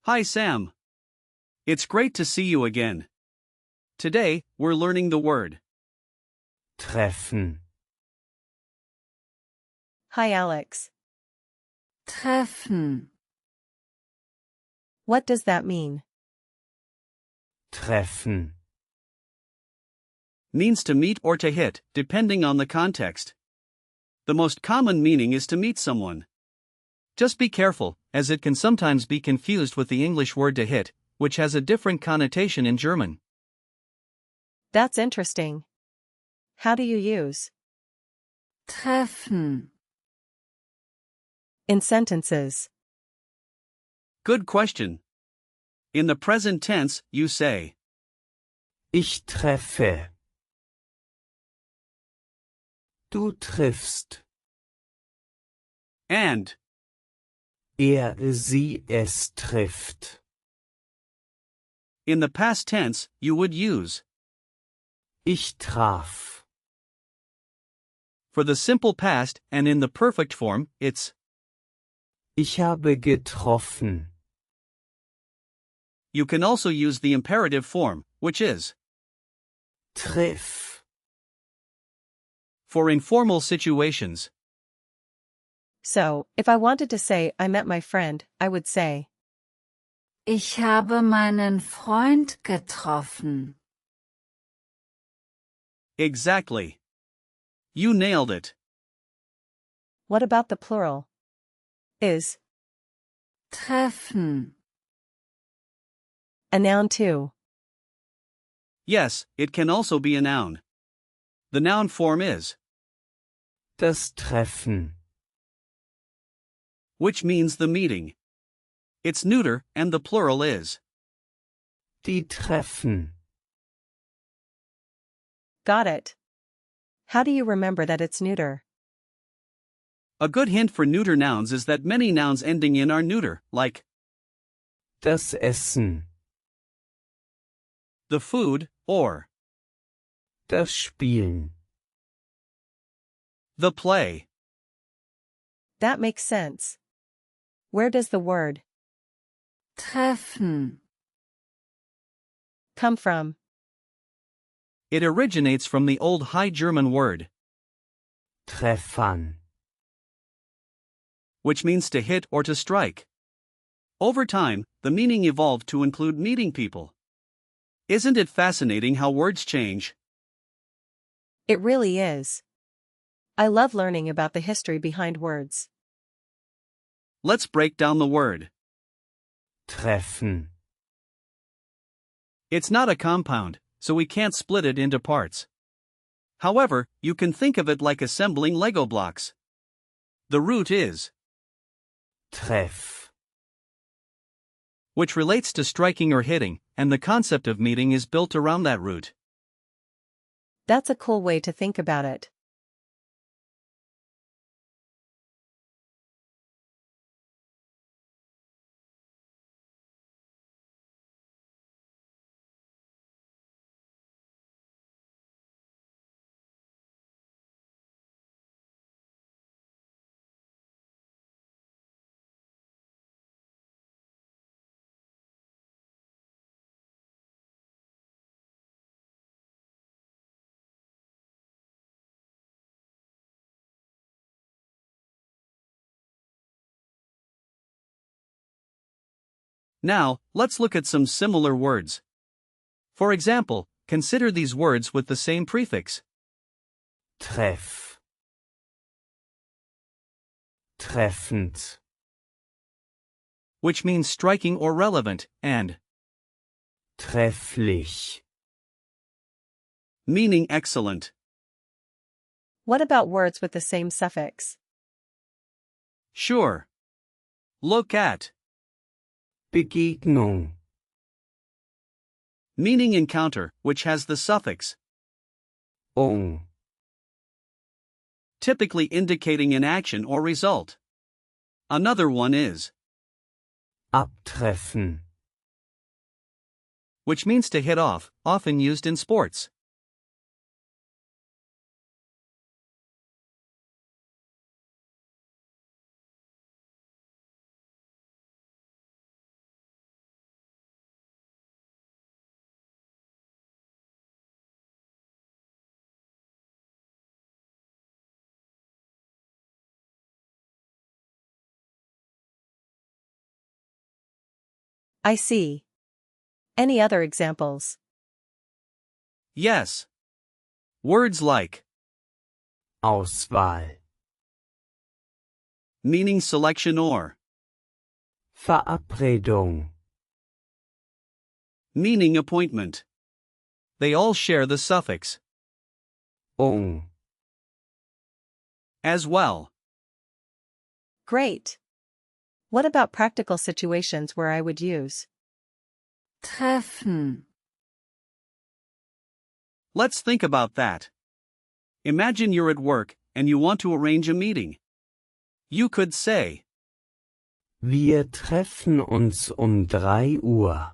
Hi Sam. It's great to see you again. Today, we're learning the word treffen, Hi Alex. treffen, What does that mean? treffen, means to meet or to hit, depending on the context. The most common meaning is to meet someone. Just be careful, as it can sometimes be confused with the English word to hit, which has a different connotation in German. That's interesting. How do you use treffen, in sentences? Good question. In the present tense, you say, ich treffe, du triffst, and sie es trifft. in the past tense, you would use Ich traf, for the simple past, and in the perfect form, it's ich habe getroffen, You can also use the imperative form, which is triff, for informal situations. So, if I wanted to say I met my friend, I would say ich habe meinen Freund getroffen. Exactly. You nailed it. What about the plural? Is Treffen, a noun too? Yes, it can also be a noun. The noun form is, das Treffen, which means the meeting. It's neuter, and the plural is. die Treffen. Got it. How do you remember that it's neuter? A good hint for neuter nouns is that many nouns ending in are neuter, like Das Essen, the food, or das Spielen. the play. That makes sense. Where does the word treffen, come from? It originates from the Old High German word, Treffern, which means to hit or to strike. Over time, the meaning evolved to include meeting people. Isn't it fascinating how words change? It really is. I love learning about the history behind words. Let's break down the word. treffen, It's not a compound, so we can't split it into parts. However, you can think of it like assembling Lego blocks. The root is, treff, which relates to striking or hitting, and the concept of meeting is built around that root. That's a cool way to think about it. Now, let's look at some similar words. For example, consider these words with the same prefix. treff, treffend, Which means striking or relevant, and trefflich, meaning excellent. What about words with the same suffix? Sure. Look at, Begegnung, meaning encounter, which has the suffix, ung, typically indicating an action or result. Another one is, abtreffen, which means to hit off, often used in sports. I see. Any other examples? Yes. Words like Auswahl, meaning selection or Verabredung, meaning appointment. They all share the suffix ung, as well. Great. What about practical situations where I would use treffen, Let's think about that. Imagine you're at work and you want to arrange a meeting. You could say, wir treffen uns 3 Uhr.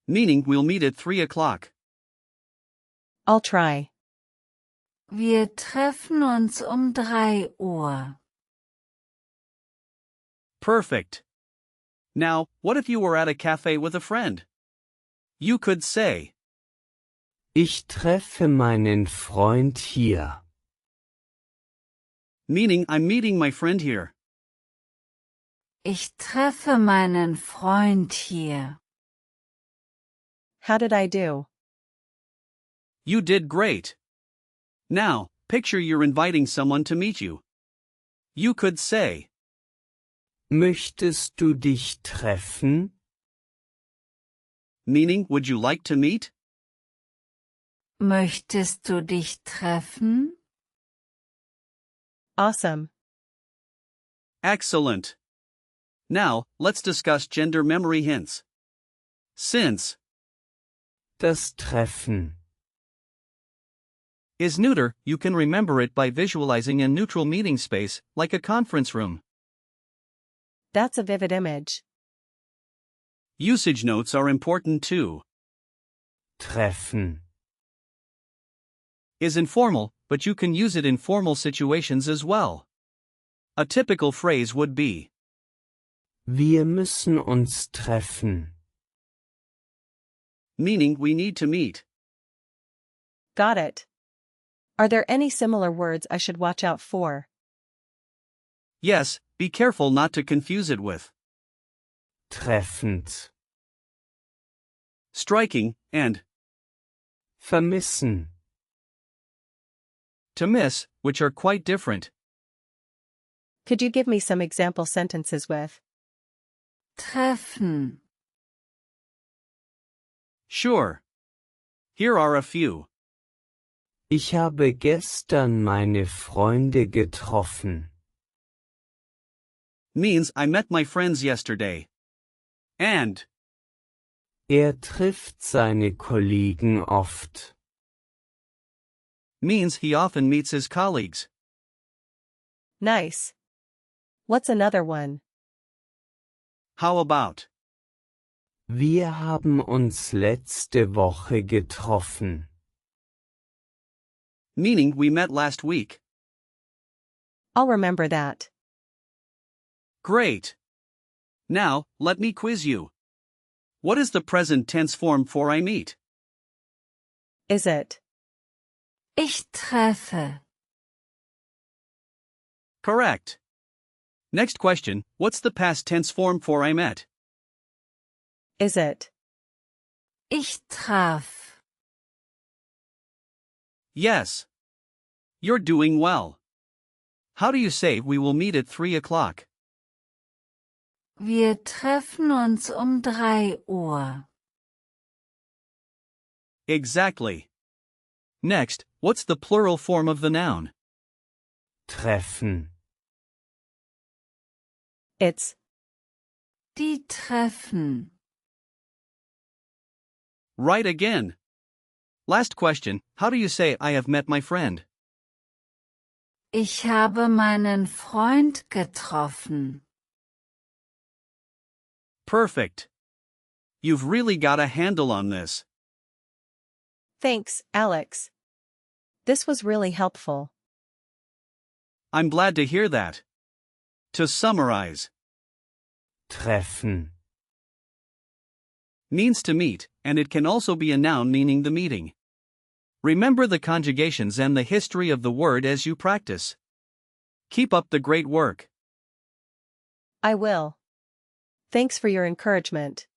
meaning we'll meet at 3 o'clock. I'll try. wir treffen uns 3 Uhr. Perfect. Now, what if you were at a cafe with a friend? You could say, Ich treffe meinen Freund hier. meaning I'm meeting my friend here. Ich treffe meinen Freund hier. How did I do? You did great. Now, picture you're inviting someone to meet you. You could say, Möchtest du dich treffen? meaning would you like to meet? Möchtest du dich treffen? Awesome. Excellent. Now, let's discuss gender memory hints. Since Das Treffen. is neuter, you can remember it by visualizing a neutral meeting space, like a conference room. That's a vivid image. Usage notes are important too. Treffen. Is informal, but you can use it in formal situations as well. A typical phrase would be, Wir müssen uns treffen. meaning we need to meet. Got it. Are there any similar words I should watch out for? Yes, be careful not to confuse it with Treffend. striking and Vermissen. to miss, which are quite different. Could you give me some example sentences with Treffen, Sure. Here are a few. Ich habe gestern meine Freunde getroffen. Means I met my friends yesterday. And Trifft seine Kollegen oft. means he often meets his colleagues. nice? What's another one? How about Wir haben uns letzte Woche getroffen. meaning we met last week? I'll remember that. Great. Now, let me quiz you. What is the present tense form for I meet? Is it ich treffe, Correct. Next question, what's the past tense form for I met? Is it ich traf, Yes. You're doing well. How do you say we will meet at 3 o'clock? wir treffen uns 3 Uhr. Exactly. Next, what's the plural form of the noun? Treffen. It's Die treffen. Right again. Last question, how do you say I have met my friend? Ich habe meinen Freund getroffen. Perfect. You've really got a handle on this. Thanks, Alex. This was really helpful. I'm glad to hear that. To summarize, Treffen. means to meet, and it can also be a noun meaning the meeting. Remember the conjugations and the history of the word as you practice. Keep up the great work. I will. Thanks for your encouragement.